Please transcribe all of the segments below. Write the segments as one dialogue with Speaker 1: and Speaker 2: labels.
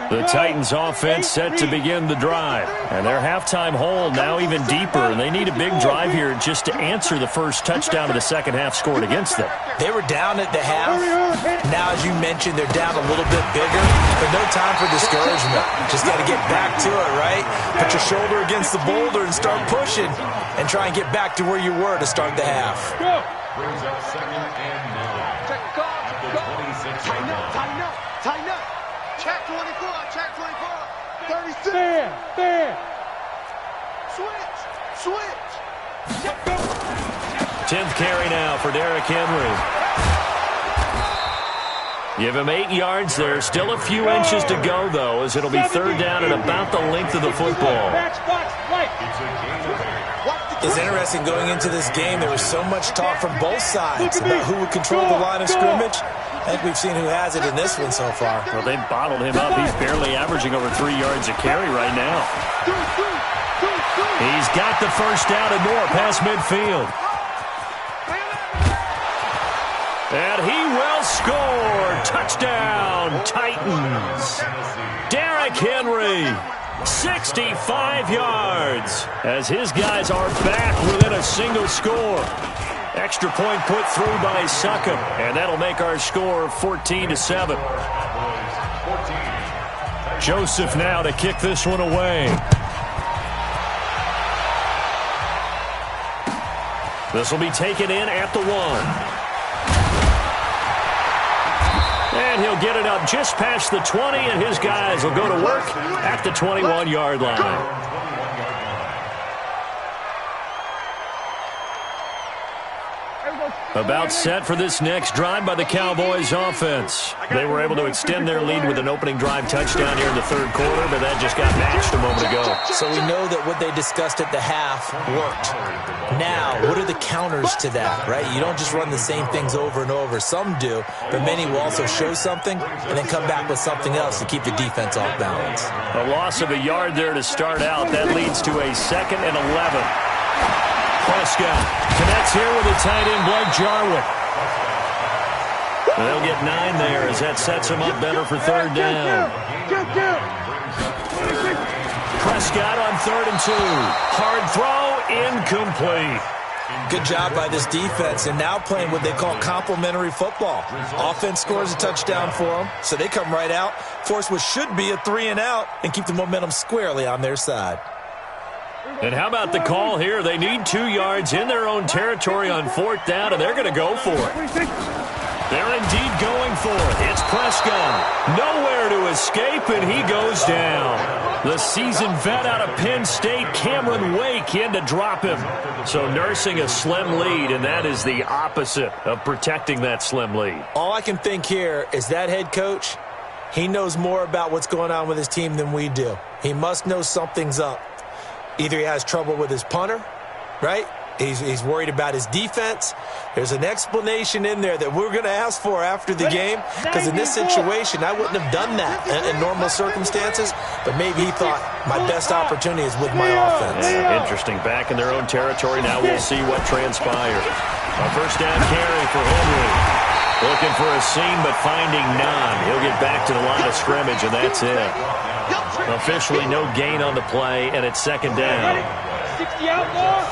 Speaker 1: The Titans offense set to begin the drive. And their halftime hole now even deeper. And they need a big drive here just to answer the first touchdown of the second half scored against them.
Speaker 2: They were down at the half. Now, as you mentioned, they're down a little bit bigger. But no time for discouragement. Just got to get back to it, right? Put your shoulder against the boulder and start pushing. And try and get back to where you were to start the half.
Speaker 3: Brings up second and 9.
Speaker 4: Check, go. Tighten up. Check 24, check 24. 36. Stand. Switch.
Speaker 1: 10th carry now for Derrick Henry. Give him 8 yards there. Still a few inches to go, though, as it'll be third down at about the length of the football.
Speaker 2: It's interesting going into this game. There was so much talk from both sides about who would control the line of scrimmage. I think we've seen who has it in this one so far.
Speaker 1: Well, they've bottled him up. He's barely averaging over 3 yards a carry right now. He's got the first down and more past midfield. And he will score. Touchdown, Titans. Derrick Henry, 65 yards, as his guys are back within a single score. Extra point put through by Succop, and that'll make our score 14-7. Joseph now to kick this one away. This will be taken in at the 1. And he'll get it up just past the 20, and his guys will go to work at the 21-yard line. About set for this next drive by the Cowboys offense. They were able to extend their lead with an opening drive touchdown here in the third quarter, but that just got matched a moment ago.
Speaker 2: So we know that what they discussed at the half worked. Now, what are the counters to that, right? You don't just run the same things over and over. Some do, but many will also show something and then come back with something else to keep the defense off balance.
Speaker 1: A loss of a yard there to start out. That leads to a 2nd and 11. Prescott connects here with a tight end, Blake Jarwin. They'll get 9 there as that sets him up better for third down. Prescott on 3rd and 2. Hard throw, incomplete.
Speaker 2: Good job by this defense, and now playing what they call complementary football. Offense scores a touchdown for them, so they come right out, force what should be a 3 and out, and keep the momentum squarely on their side.
Speaker 1: And how about the call here? They need 2 yards in their own territory on 4th down, and they're going to go for it. They're indeed going for it. It's Prescott. Nowhere to escape, and he goes down. The seasoned vet out of Penn State, Cameron Wake, in to drop him. So nursing a slim lead, and that is the opposite of protecting that slim lead.
Speaker 2: All I can think here is that head coach, he knows more about what's going on with his team than we do. He must know something's up. Either he has trouble with his punter, right? He's worried about his defense. There's an explanation in there that we're going to ask for after the game, because in this situation, I wouldn't have done that in normal circumstances, but maybe he thought my best opportunity is with my offense.
Speaker 1: Yeah, interesting. Back in their own territory. Now we'll see what transpires. A first down carry for Henry. Looking for a seam, but finding none. He'll get back to the line of scrimmage, and that's it. Officially no gain on the play, and it's 2nd down.
Speaker 4: 60 out more.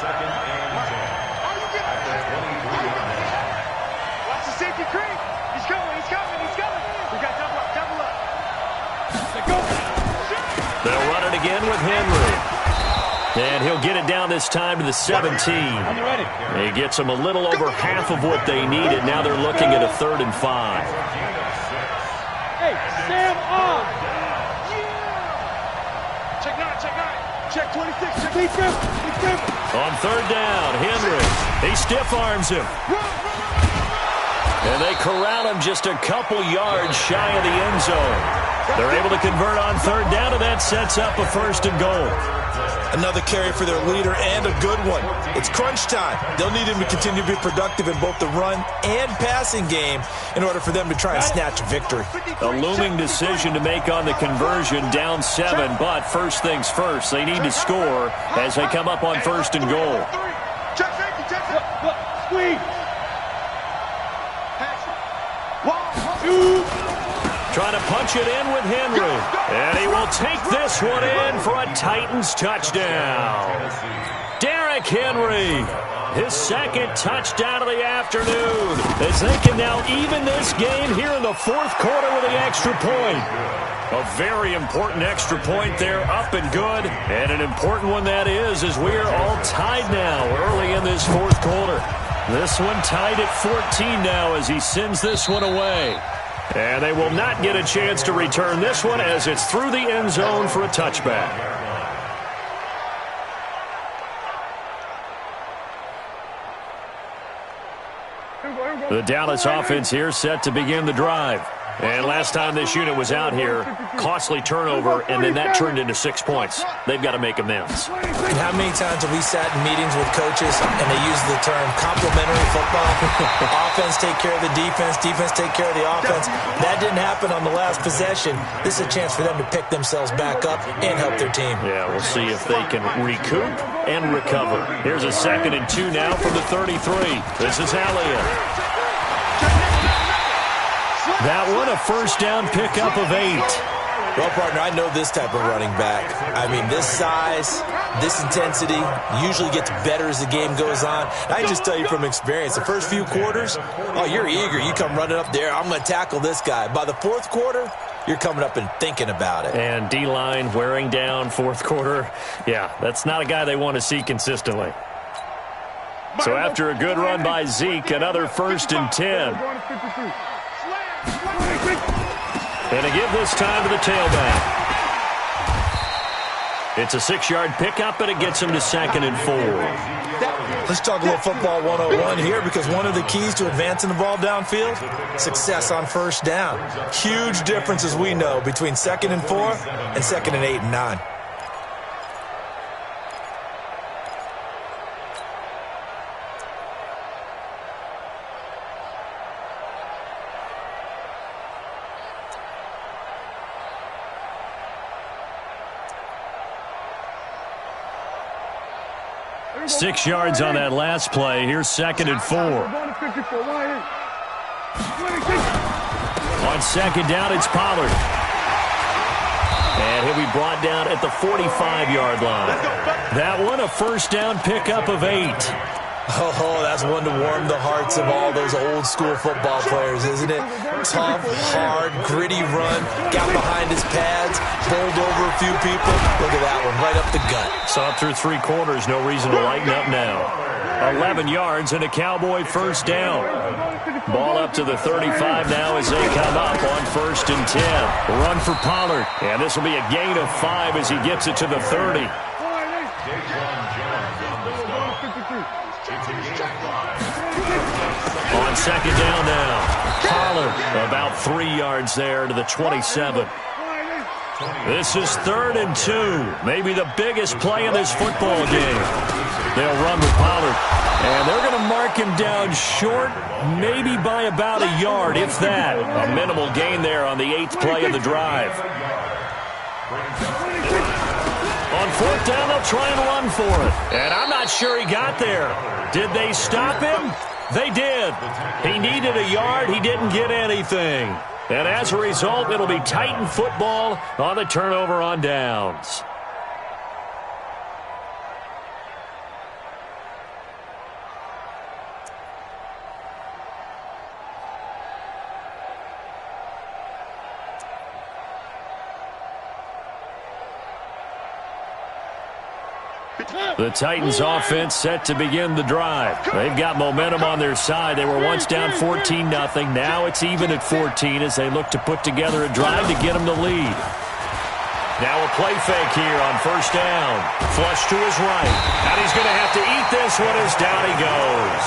Speaker 4: Watch the safety creep. He's coming. We got double up.
Speaker 1: They'll run it again with Henry. And he'll get it down this time to the 17. He gets them a little over half of what they needed. Now they're looking at a 3rd and 5.
Speaker 4: Hey, Sam on. Check 26.
Speaker 1: On 3rd down, Henry. He stiff arms him. And they corral him just a couple yards shy of the end zone. They're able to convert on 3rd down, and that sets up a 1st and goal.
Speaker 2: Another carry for their leader, and a good one. It's crunch time. They'll need him to continue to be productive in both the run and passing game in order for them to try and snatch a victory.
Speaker 1: A looming decision to make on the conversion, down 7, but first things first, they need to score as they come up on 1st and goal. Trying to punch it in with Henry. And he will take this one in for a Titans touchdown. Derrick Henry, his second touchdown of the afternoon, as they can now even this game here in the fourth quarter with the extra point. A very important extra point there, up and good. And an important one that is, as we are all tied now early in this fourth quarter. This one tied at 14 now as he sends this one away. And they will not get a chance to return this one as it's through the end zone for a touchback. The Dallas offense here set to begin the drive. And last time this unit was out here, costly turnover, and then that turned into 6 points. They've got to make amends.
Speaker 2: And how many times have we sat in meetings with coaches and they use the term complementary football? Offense take care of the defense, defense take care of the offense. That didn't happen on the last possession. This is a chance for them to pick themselves back up and help their team.
Speaker 1: Yeah, we'll see if they can recoup and recover. Here's a 2nd and 2 now from the 33. This is Elliott. That one, a first down pickup of 8.
Speaker 2: Well, partner, I know this type of running back. I mean, this size, this intensity usually gets better as the game goes on. I just tell you from experience, the first few quarters, oh, you're eager. You come running up there, I'm going to tackle this guy. By the fourth quarter, you're coming up and thinking about it.
Speaker 1: And D-line wearing down fourth quarter. Yeah, that's not a guy they want to see consistently. So after a good run by Zeke, another 1st and 10. And a give this time to the tailback. It's a 6-yard pickup, and it gets him to 2nd and 4.
Speaker 2: Let's talk a little football 101 here, because one of the keys to advancing the ball downfield, success on first down. Huge difference, as we know, between 2nd and 4 and 2nd and 8 and 9.
Speaker 1: Six yards on that last play. Here's 2nd and 4. On 2nd down, it's Pollard. And he'll be brought down at the 45-yard line. That one, a first down pickup of 8.
Speaker 2: Oh, that's one to warm the hearts of all those old-school football players, isn't it? Tough, hard, gritty run, got behind his pads, bowled over a few people. Look at that one, right up the gut.
Speaker 1: Saw through 3 quarters, no reason to lighten up now. 11 yards and a Cowboy first down. Ball up to the 35 now as they come up on 1st and 10. Run for Pollard, and this will be a gain of 5 as he gets it to the 30. On 2nd down now, Pollard about 3 yards there to the 27. This is 3rd and 2, maybe the biggest play in this football game. They'll run with Pollard, and they're going to mark him down short, maybe by about a yard, if that. A minimal gain there on the 8th play of the drive. On 4th down, they'll try and run for it. And I'm not sure he got there. Did they stop him? They did. He needed a yard. He didn't get anything. And as a result, it'll be Titan football on the turnover on downs. The Titans offense set to begin the drive. They've got momentum on their side. They were once down 14-0. Now it's even at 14 as they look to put together a drive to get them the lead. Now a play fake here on 1st down. Flush to his right. And he's going to have to eat this one as down he goes.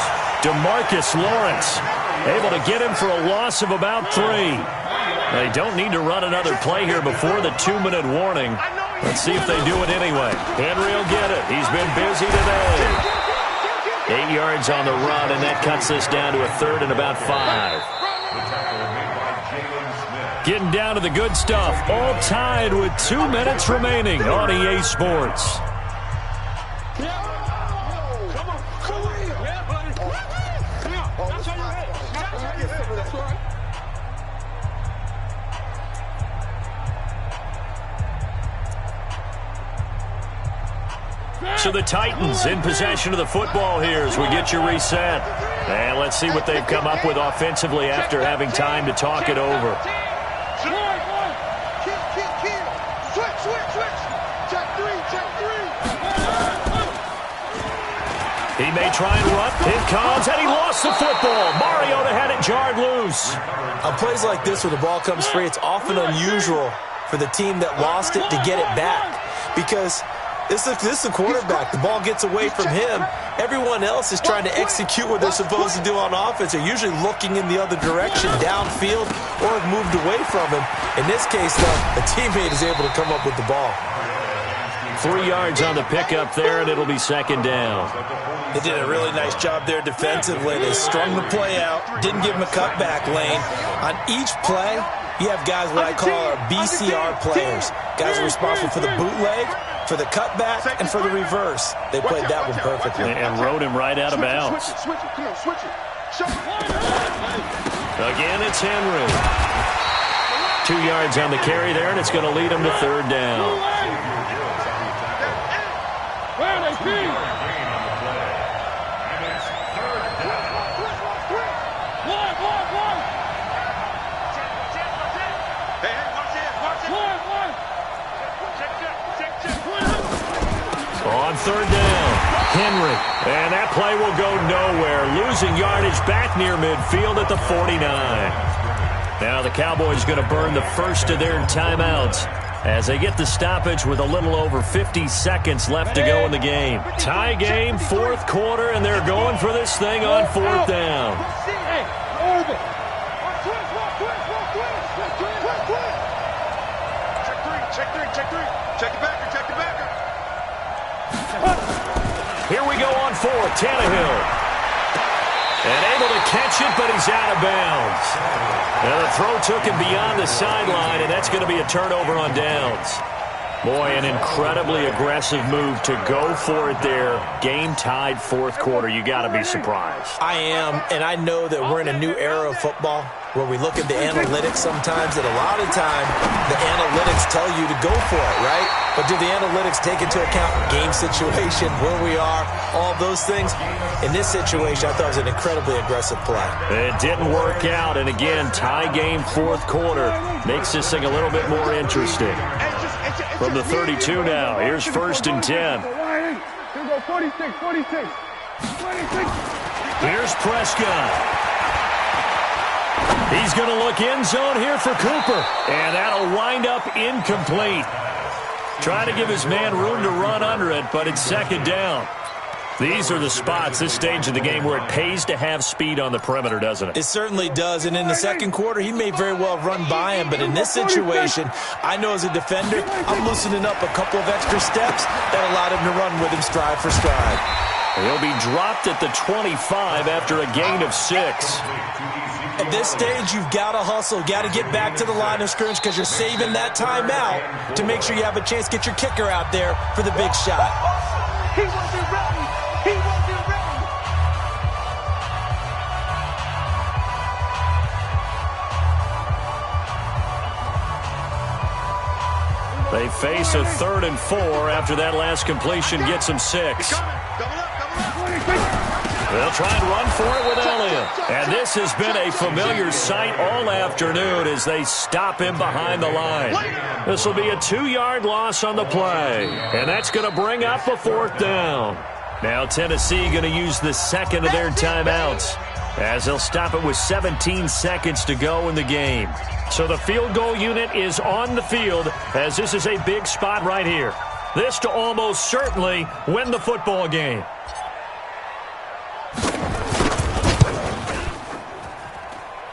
Speaker 1: DeMarcus Lawrence able to get him for a loss of about 3. They don't need to run another play here before the 2-minute warning. Let's see if they do it anyway. Henry will get it. He's been busy today. 8 yards on the run, and that cuts this down to a 3rd and about 5. Getting down to the good stuff. All tied with 2 minutes remaining on EA Sports. So the Titans in possession of the football here as we get you reset. And let's see what they've come up with offensively after having time to talk it over. He may try and run. Here comes, and he lost the football. Mariota had it jarred loose.
Speaker 2: On plays like this where the ball comes free, it's often unusual for the team that lost it to get it back because this is the quarterback. The ball gets away from him. Everyone else is trying to execute what they're supposed to do on offense. They're usually looking in the other direction, downfield, or have moved away from him. In this case, though, a teammate is able to come up with the ball.
Speaker 1: 3 yards on the pickup there, and it'll be second down.
Speaker 2: They did a really nice job there defensively. They strung the play out, didn't give him a cutback lane. On each play, you have guys what I call our BCR players. Guys are responsible for the bootleg, for the cutback, and for the reverse. They played that one perfectly.
Speaker 1: And rode him right out of bounds. Again, it's Henry. 2 yards on the carry there, and it's going to lead him to third down. On third down, Henry. And that play will go nowhere. Losing yardage back near midfield at the 49. Now the Cowboys going to burn the first of their timeouts as they get the stoppage with a little over 50 seconds left to go in the game. Tie game, fourth quarter, and they're going for this thing on fourth down.
Speaker 4: Check the backer, check the backer.
Speaker 1: Here we go on fourth, Tannehill. And able to catch it, but he's out of bounds. And the throw took him beyond the sideline, and that's going to be a turnover on downs. Boy, an incredibly aggressive move to go for it there. Game-tied fourth quarter. You got to be surprised.
Speaker 2: I am, and I know that we're in a new era of football where we look at the analytics sometimes, and a lot of time the analytics tell you to go for it, right? But do the analytics take into account game situation, where we are, all those things? In this situation, I thought it was an incredibly aggressive play.
Speaker 1: It didn't work out, and again, tie game fourth quarter makes this thing a little bit more interesting. From the 32 now, here's first and 10.
Speaker 4: Here go 46, 46.
Speaker 1: Here's Prescott. He's going to look end zone here for Cooper. And that'll wind up incomplete. Trying to give his man room to run under it, but it's second down. These are the spots, this stage of the game, where it pays to have speed on the perimeter, doesn't it?
Speaker 2: It certainly does, and in the second quarter, he may very well run by him, but in this situation, I know as a defender, I'm loosening up a couple of extra steps that allowed him to run with him stride for stride.
Speaker 1: He'll be dropped at the 25 after a gain of 6.
Speaker 2: At this stage, you've got to hustle, got to get back to the line of scrimmage because you're saving that timeout to make sure you have a chance to get your kicker out there for the big shot.
Speaker 4: He wasn't ready. He wasn't ready.
Speaker 1: They face a 3rd and 4 after that last completion gets them 6. They'll try and run for it with Elliott. And this has been a familiar sight all afternoon as they stop him behind the line. This will be a 2-yard loss on the play. And that's going to bring up a 4th down. Now Tennessee going to use the second of their timeouts as they'll stop it with 17 seconds to go in the game. So the field goal unit is on the field as this is a big spot right here. This to almost certainly win the football game.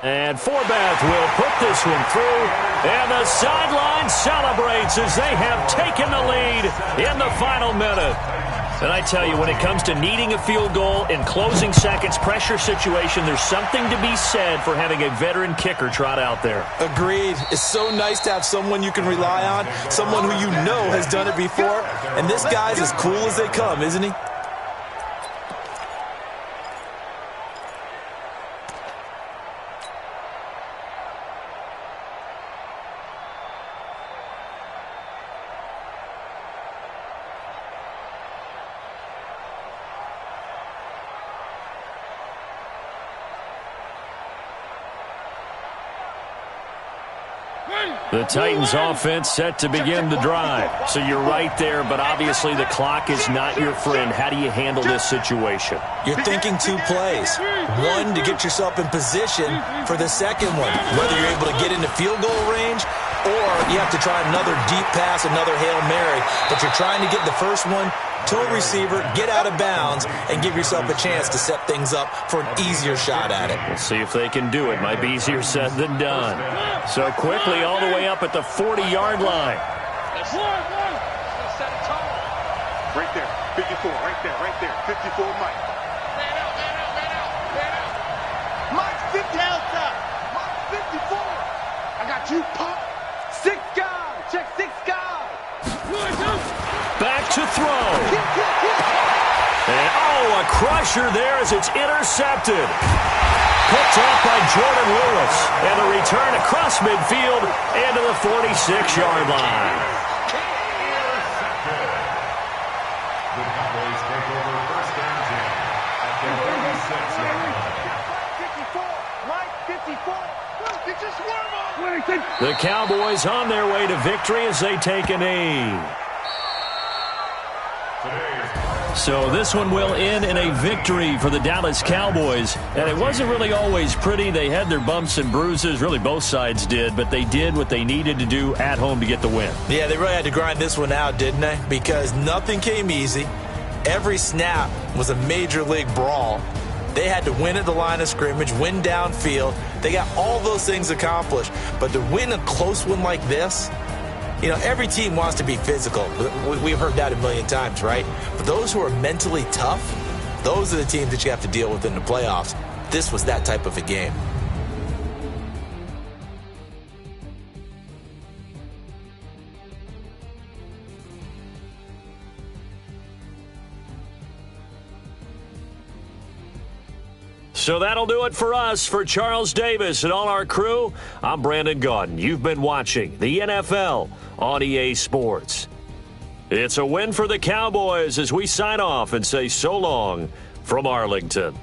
Speaker 1: And Forbath will put this one through. And the sideline celebrates as they have taken the lead in the final minute. And I tell you, when it comes to needing a field goal in closing seconds, pressure situation, there's something to be said for having a veteran kicker trot out there.
Speaker 2: Agreed. It's so nice to have someone you can rely on, someone who you know has done it before. And this guy's as cool as they come, isn't he?
Speaker 1: The Titans offense set to begin the drive. So you're right there, but obviously the clock is not your friend. How do you handle this situation?
Speaker 2: You're thinking 2 plays. One, to get yourself in position for the second one, whether you're able to get into field goal range or you have to try another deep pass, another Hail Mary. But you're trying to get the first one to a receiver, get out of bounds, and give yourself a chance to set things up for an easier shot at it.
Speaker 1: We'll see if they can do it. Might be easier said than done. So quickly all the way up at the 40-yard line.
Speaker 4: Right there, 54, right there, 54, Mike. Mike, 50 outside. Mike, 54. I got you, pop. 6 guys, check 6 guys.
Speaker 1: Back to throw. And, oh, a crusher there as it's intercepted. Picked off by Jordan Lewis. And a return across midfield into the 46-yard line.
Speaker 3: The Cowboys take over first and 10 at the 36-yard line.
Speaker 4: Mike, 54. It's just warm up.
Speaker 1: The Cowboys on their way to victory as they take a knee. So this one will end in a victory for the Dallas Cowboys. And it wasn't really always pretty. They had their bumps and bruises. Really, both sides did. But they did what they needed to do at home to get the win.
Speaker 2: Yeah, they really had to grind this one out, didn't they? Because nothing came easy. Every snap was a major league brawl. They had to win at the line of scrimmage, win downfield. They got all those things accomplished. But to win a close one like this, you know, every team wants to be physical. We've heard that a million times, right? But those who are mentally tough, those are the teams that you have to deal with in the playoffs. This was that type of a game.
Speaker 1: So that'll do it for us. For Charles Davis and all our crew, I'm Brandon Gaudin. You've been watching the NFL on EA Sports. It's a win for the Cowboys as we sign off and say so long from Arlington.